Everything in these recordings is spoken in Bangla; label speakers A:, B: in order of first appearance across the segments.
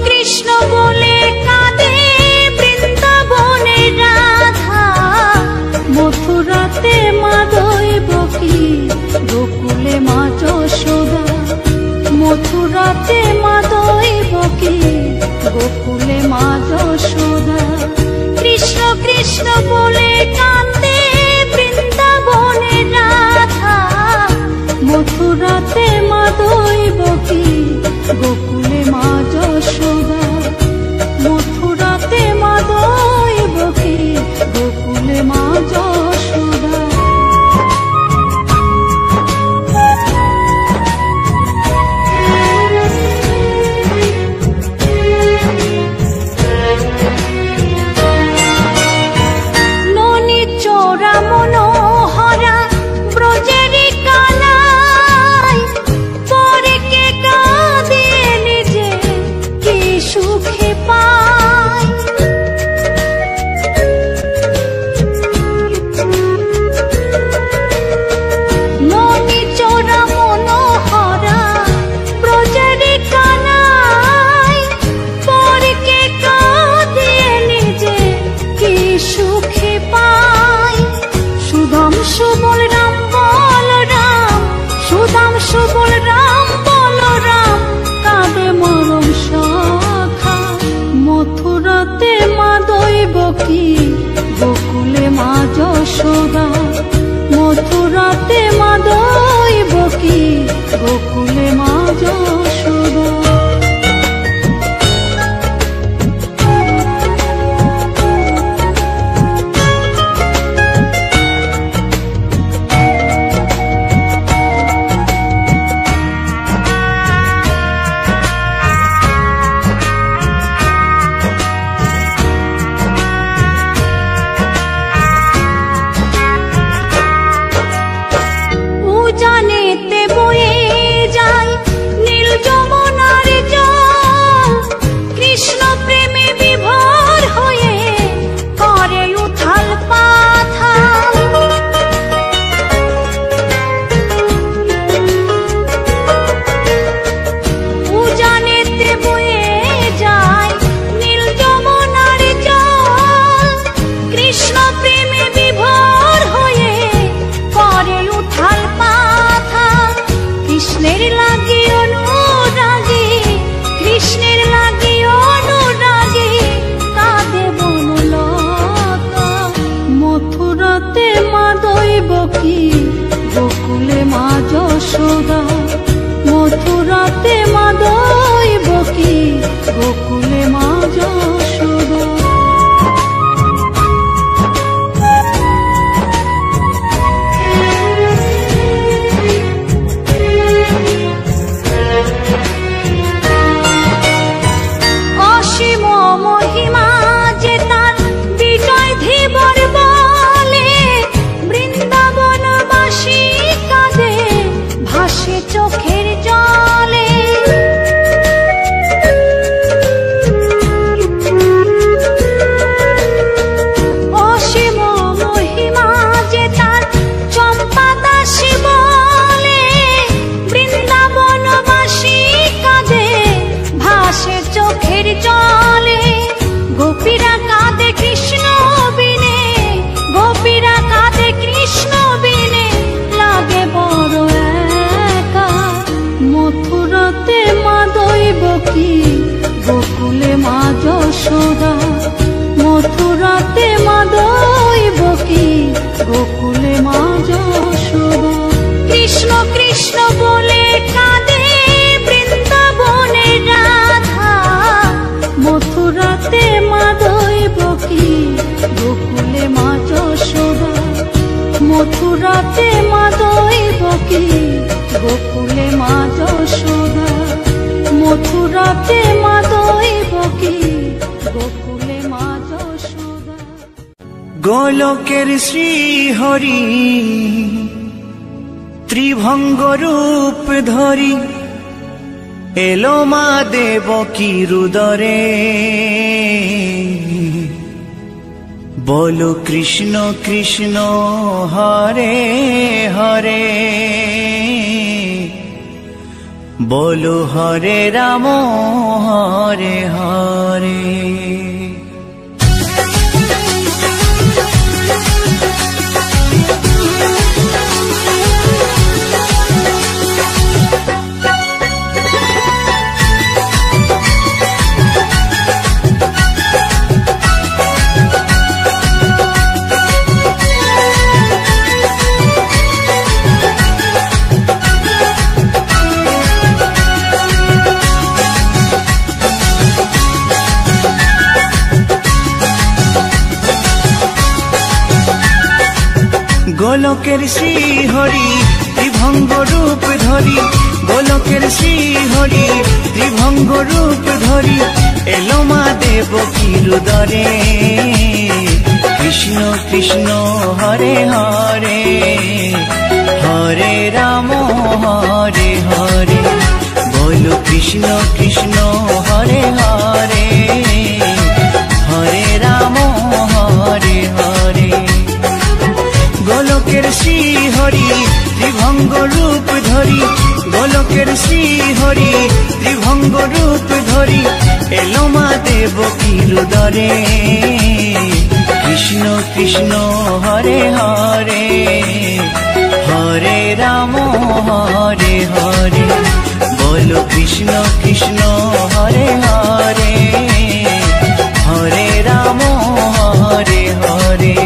A: কৃষ্ণ বলে কাঁদে বৃন্দাবনে রাধা, মথুরাতে মা দৈবকী, গোকুলে মা যশোদা। মথুরাতে মা দৈবকী, গোকুলে মা যশোদা। কৃষ্ণ কৃষ্ণ বলে কাঁদে বৃন্দাবনে রাধা, মথুরাতে মা দৈবকী, গোকুলে মা যশোদা। মথুরাতে মা দৈবকী, গোকুলে মা যশোদা। ননি চোরা মনোহরা ব্রজেরি কানাই, পরে কে কাঁদিয়ে নিজে কি সুখে পায়। ননি চোরা মনোহরা ব্রজেরি কানাই, পরে কে কাঁদিয়ে নিজে কি সুখে পায়। সুদাম সুবল রাম বলরাম, সুদাম সুবল রাম বলরাম, কাঁদে মরম সখা। মথুরাতে মা দৈবকী, গোকুলে মা যশোদা। মথুরাতে মা দৈবকী, গোকুলে মা যশোদা। উজানেতে বয়ে যায় নীল যমুনার জল, কৃষ্ণ প্রেমে বিভোর হয়ে করে উথাল পাথাল। উজানেতে বয়ে যায় নীল যমুনার জল, কৃষ্ণ প্রেমে বিভোর হয়ে করে উথাল পাথাল। কৃষ্ণের লাগি অনুরাগী, কৃষ্ণের লাগি অনুরাগী, কাঁদে বনলতা। মথুরাতে মা দৈবকী, গোকুলে মা যশোদা। মথুরাতে মা দৈবকী, গোকুলে মা যশোদা। অসীম মহিমা যে তার বিজয় ধীবর বলে, বৃন্দাবনবাসী কাঁদে ভাসে চোখের জলে। অসীম মহিমা যে তার চম্পা দাসী বলে, বৃন্দাবনবাসী কাঁদে ভাসে চোখের জলে। গোপীরা কাঁদে কৃষ্ণ বিনে, গোপীরা কাঁদে কৃষ্ণ বিনে, লাগে বড় একা। মথুরাতে মা দৈবকী, গোকুলে মা যশোদা। মথুরাতে মা দৈবকী, গোকুলে মা যশোদা। কৃষ্ণ কৃষ্ণ বলে কাঁদে বৃন্দাবনে রাধা, মথুরাতে মা দৈবকী, গোকুলে মা যশোদা। মথুরাতে মা দৈবকী, গোকুলে মা যশোদা। মথুরাতে মা দৈবকী, গোকুলে মা যশোদা।
B: গোলকের শ্রীহরি ত্রিভঙ্গ রূপ ধরি, এলো মা দেবকী রুদরে। बोलो कृष्ण कृष्ण हरे हरे बोलो हरे राम हरे हरे। गोलकेर श्री हरि त्रिभंग रूप धरी, गोलकेर श्री हरि त्रिभंग रूप धरी एलो मा देवकीर उदरे। कृष्ण कृष्ण हरे हरे, हरे राम हरे हरे। बोलो कृष्ण कृष्ण हरे हरे, हरे राम हरे हरे। गोलकेर श्री हरि त्रिभंग रूप धरी, गोलकेर श्री हरि त्रिभंग रूप धरी एलो मा देवकीर उदरे। कृष्ण कृष्ण हरे हरे, हरे राम हरे हरे। बोलो कृष्ण कृष्ण हरे हरे, हरे राम हरे हरे।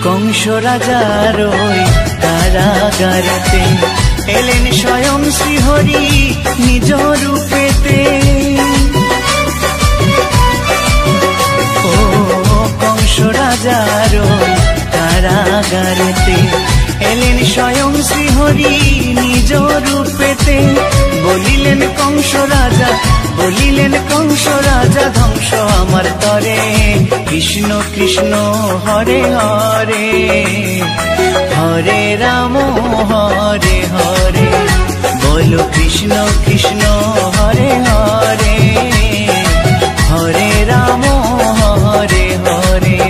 B: कंस राजार ओई कारागारेते एलेन स्वयं श्रीहरि निज रूपेते। ओ कंस राजार ओई कारागारेते एलेन स्वयं श्रीहरि निज रूपेते। बोलिलेन कंस राजा, बोलिलेन कंस राजा ध्वंस आमार तरे। कृष्ण कृष्ण हरे हरे, हरे राम हरे हरे। बोलो कृष्ण कृष्ण हरे हरे, हरे राम हरे हरे।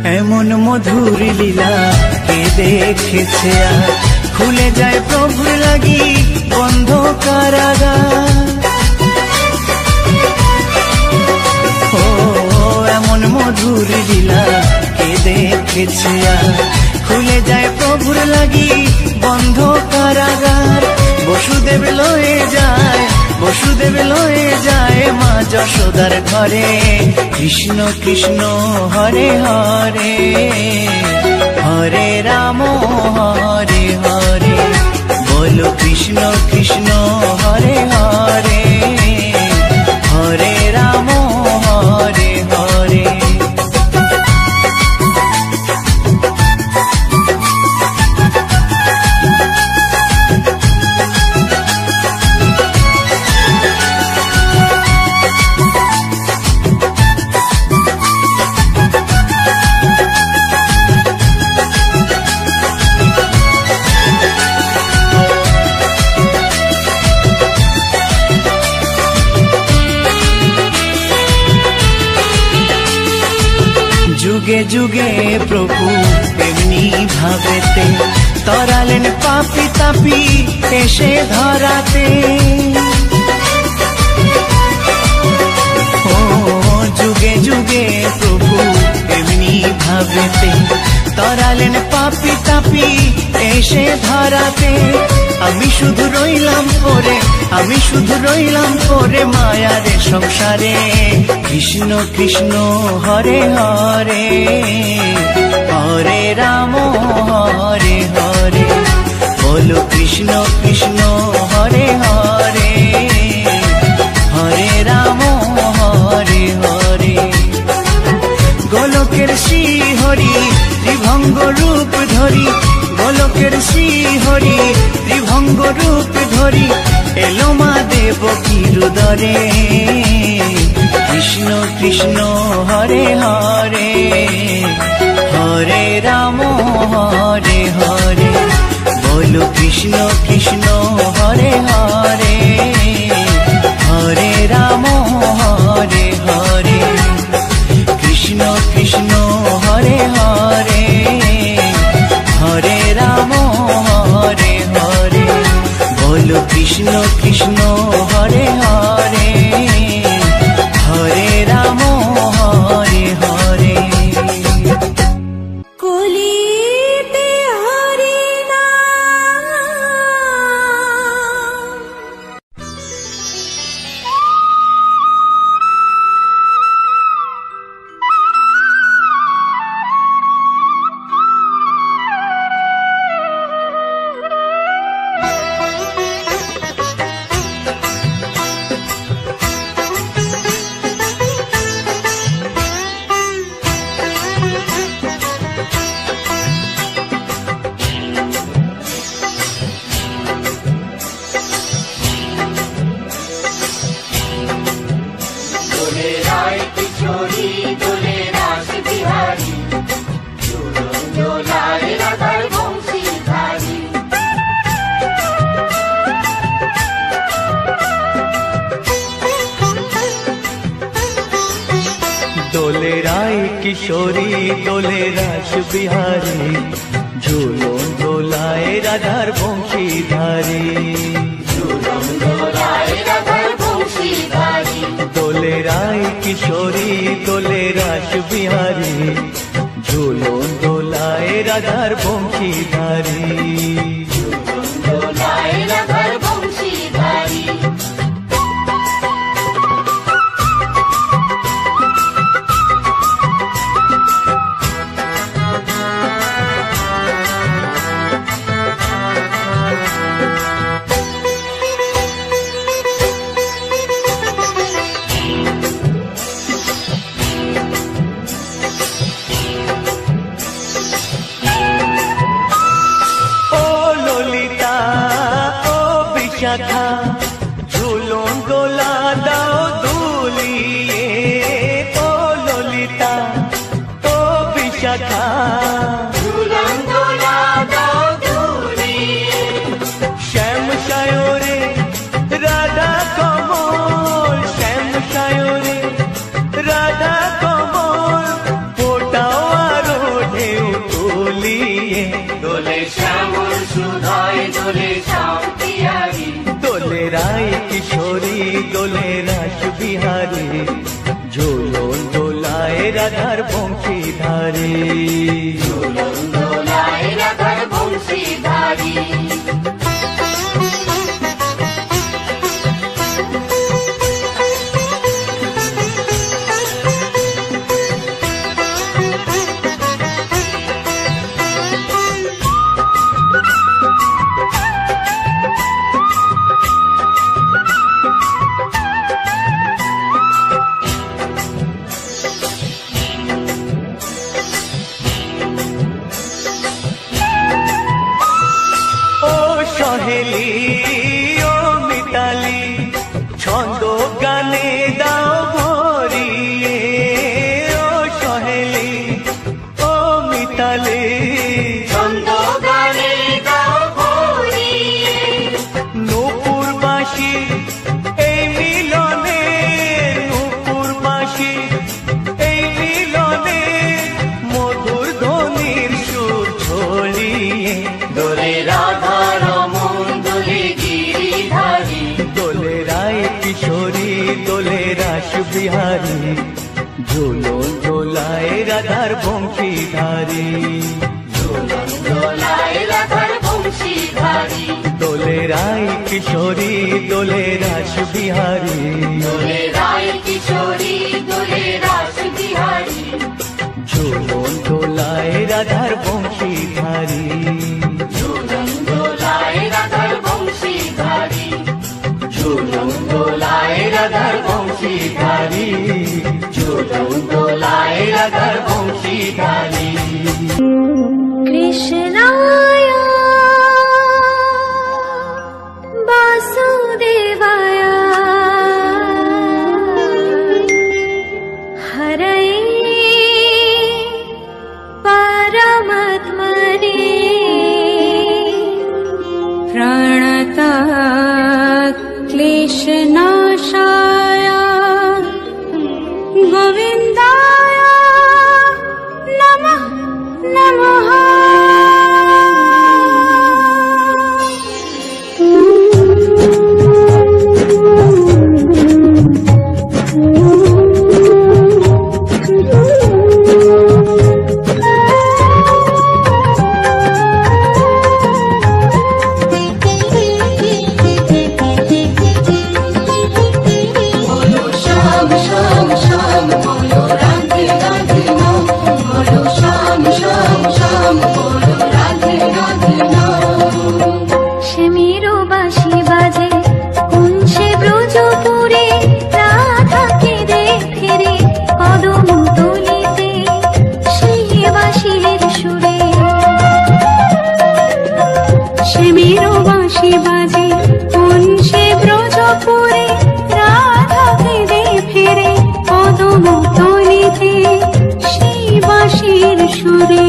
B: एमन मधुर लीला के देखेছে আর খুলে যায় প্রভুর লাগি বন্ধ কারাগার। ও এমন মধুর লীলা কে দেखेছে আর খুলে যায় প্রভুর লাগি বন্ধ কারাগার। বসুদেব লয়ে যায়, বসুদেব লয়ে যায় মা যশোদার ঘরে। কৃষ্ণ কৃষ্ণ হরে হরে, হরে রাম হরে হরে। বলো কৃষ্ণ কৃষ্ণ হরে হরে, হরে রাম হরে হরে। जुगे जुगे प्रभु एमनी भावेते तरालेन पापी तापी एसे धराते। ओ जुगे जुगे प्रभु एमनी भावेते তরালেন পাপি তাপি এসে ধরাতে, আমি শুধু রইলাম পরে, আমি শুধু রইলাম পরে মায়ারে সংসারে। কৃষ্ণ কৃষ্ণ হরে হরে, হরে রাম হরে হরে, বলো কৃষ্ণ কৃষ্ণ হরে হরে, হরে রাম হরে হরে। গোলকের শ্রী হরি ত্রিভঙ্গ রূপ ধরি, গোলকের শ্রী হরি ত্রিভঙ্গ রূপ ধরি, এলো মা দেবকীর উদরে। কৃষ্ণ কৃষ্ণ হরে হরে, হরে রাম হরে হরে, বলো কৃষ্ণ কৃষ্ণ হরে হরে, হরে রাম হরে হরে। কৃষ্ণ কৃষ্ণ হরে হরে, হরে রাম হরে হরে, বলো কৃষ্ণ কৃষ্ণ হরে হরে, হরে রাম হরে হরে।
A: কলিতে হরি নাম,
B: দোলে রায় কিশোরী দোলে রাস বিহারী, ঝুলন দোলায় রাধার বংশীধারী। দোলে রায় কিশোরী দোলে রাস বিহারী, ঝুলন দোলায় রাধার বংশীধারী। শাখা ঝুলন দোলা দাও দুলিয়ে, ও ললিতা ও বিশাখা ঝুলন দোলা দাও দুলিয়ে। শ্যাম সায়রে রাধা কমল, শ্যাম সায়রে রাধা কমল, ফোটাও আরো ঢেউ তুলিয়ে। দোলে শ্যামল সুধায় দোলে শ্যাম পিয়ারি, দোলে রায় কিশোরী দোলে রাস বিহারী, ঝুলন দোলায় রাধার বংশীধারী। ঝুলন দোলায় রাধার বংশীধারী। সহেলি ও মিতালি ছন্দ গানে দাও ভরিয়ে, ও সহেলি ও মিতালি ছন্দ গানে দাও ভরিয়ে। নূপুর বাঁশি এই মিলনে, নূপুর বাঁশি এই মিলনে, মধুর ধ্বনির সুর ছড়িয়ে। দোলে রাধা কিশোরী দোলে রাস বিহারী, ঝুলন দোলায় রাধার বংশীধারী
C: ঝুলন দোলায় রাধার বংশীধারী
B: দোলে রায় কিশোরী দোলে রাস বিহারী
C: দোলে রায় কিশোরী দোলে রাস বিহারী
B: ঝুলন দোলায় রাধার বংশীধারী
C: ঝুলন দোলায় রাধার বংশীধারী ঝুলন দোলায় রাধার বংশীধারী ঝুলন দোলায় রাধার বংশীধারী
A: কৃষ্ণায় বাসুদেবায় হরয়ে পরমাত্মনে প্রণতা ক্লেশনাশায় গোবিন্দায় নমঃ নমঃ।
C: बोलो श्याम श्याम श्याम बोलो राधे राधे नाम बोलो श्याम श्याम श्याम बोलो राधे राधे नाम
A: শ্যামেরও বাঁশি বাজে কোন সে ব্রজপুরে রাধাকে দেখে রে কদম তলিতে সেই বাঁশির সুরে শ্যামেরও বাঁশি বাজে কোন সে ব্রজপুরে রাধাকে দেখে রে কদম তলিতে সেই বাঁশির সুরে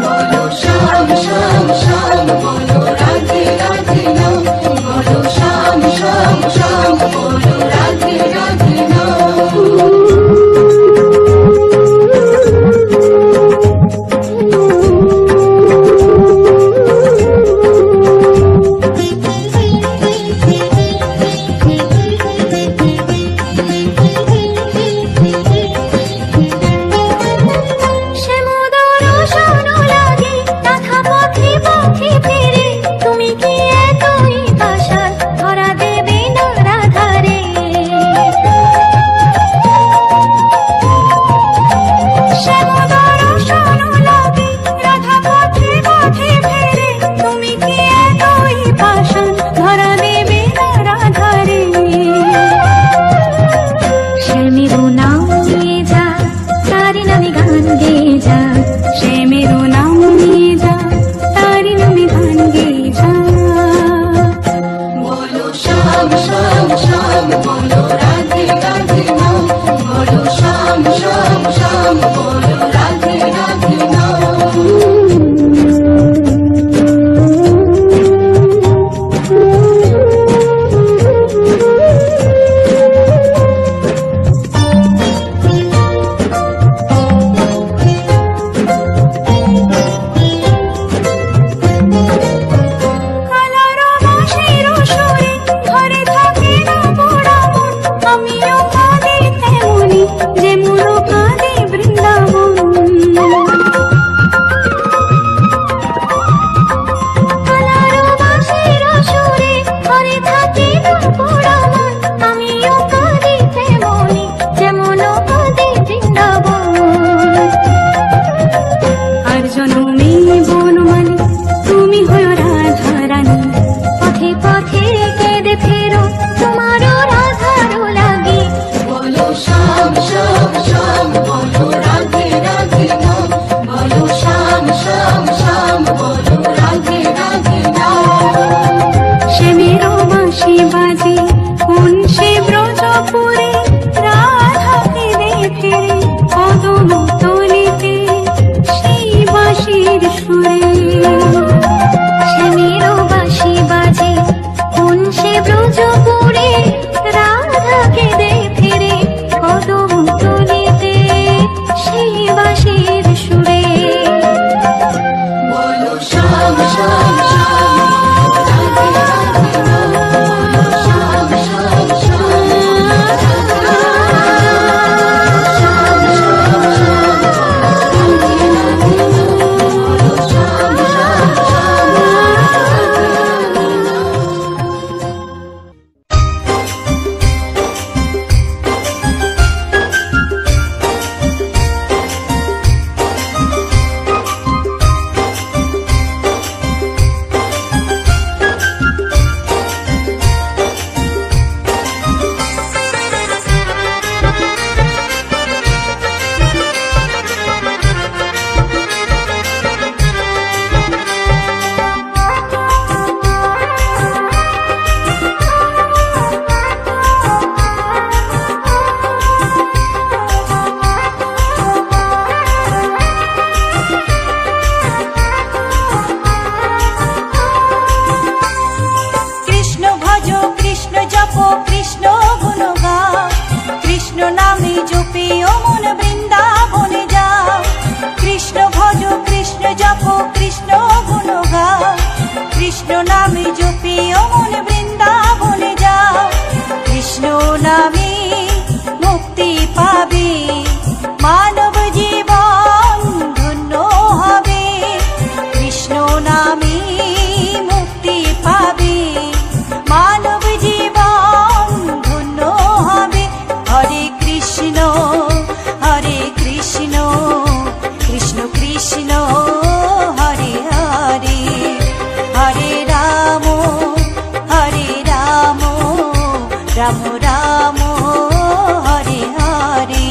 C: बोलो श्याम श्याम श्याम बोलो राधे राधे नाम बोलो श्याम श्याम श्याम बोलो राधे राधे नाम
A: শ্যামেরও
D: কৃষ্ণ নামে জপে অমন বৃন্দাবনে যাও, কৃষ্ণ নামে মুক্তি পাবে, মানব জীবন ধন্য হবে। কৃষ্ণ নামে মুক্তি পাবে, মানব জীবন ধন্য হবে। হরে কৃষ্ণ কৃষ্ণ কৃষ্ণ হরে হরে, হরে রাম রাম রাম হরে হরে।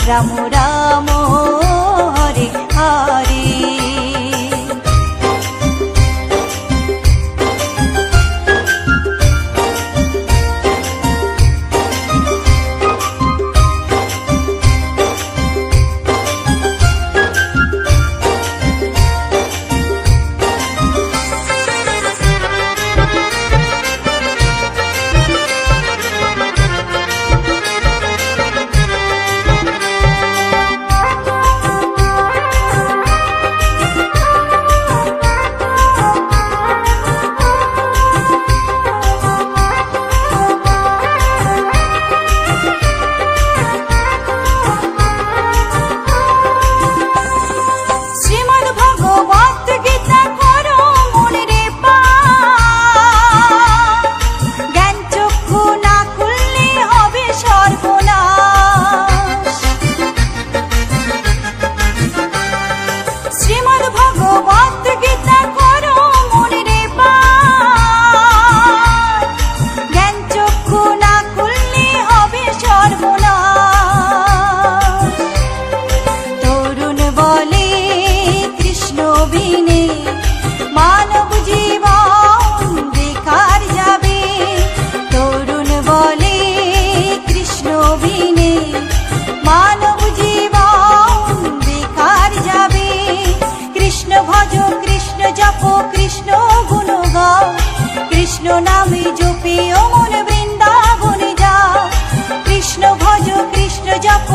D: রাম রাম হরে হরে। কৃষ্ণ নামে জপে অমন বৃন্দাবনে যাও, কৃষ্ণ ভজ কৃষ্ণ জপ।